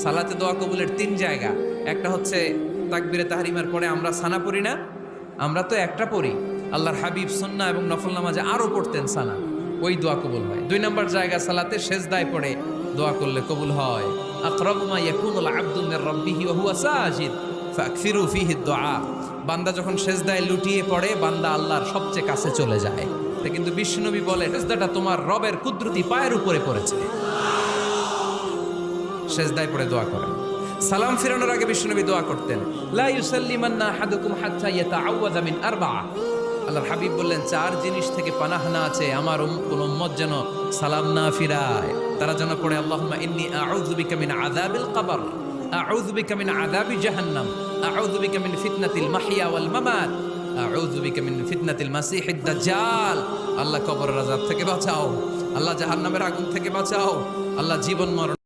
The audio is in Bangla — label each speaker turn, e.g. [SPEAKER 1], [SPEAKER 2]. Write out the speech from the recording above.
[SPEAKER 1] সালাতে দোয়া কবুলের 3 জায়গা। একটা হচ্ছে তাকবীরে তাহরিমার পরে আমরা সানা পড়ি না, আমরা তো একটা পড়ি, আল্লাহর হাবিব সুন্নাহ এবং নফল নামাজে আরো পড়তেন সানা, ওই দোয়া কবুল হয়। 2 নম্বর জায়গা সালাতে সেজদায় পড়ে দোয়া করলে কবুল হয়। আকরাবু মা ইয়াকুনুল আবদু মির রাব্বিহি ওয়া হুয়া সাজিদ ফাকসিরু ফীহি দুআ। বান্দা যখন সেজদায় লুটিয়ে পড়ে বান্দা আল্লাহর সবচেয়ে কাছে চলে যায়। তা কিন্তু বিশ্বনবী বলে সেজদাটা তোমার রবের কুদরতি পায়ের উপরে পড়েছে, সেজদায় পড়ে দোয়া করেন। সালাম ফিরানোর আগে বিশ্বনবী দোয়া করতেন, লা ইউসাল্লিমান্না আহাদুকুম হাত্তা ইয়াতাআওয়াযা মিন আরবাআ। আল্লাহর হাবিব বললেন 4 জিনিস থেকে পানাহ না আছে আমার কোন উম্মত যেন সালাম না ফিরায়। তারা যেন পড়ে আল্লাহুম্মা ইন্নী আউযু বিকা মিন আযাবিল কবর, আউযু বিকা মিন আযাবি জাহান্নাম, আউযু বিকা মিন ফিতনাতিল মাহইয়া ওয়াল মামাত, আউযু বিকা মিন ফিতনাতিল মাসিহিদ দাজ্জাল। আল্লাহ কবরের আযাব থেকে বাঁচাও, আল্লাহ জাহান্নামের আগুন থেকে বাঁচাও, আল্লাহ জীবন মরণ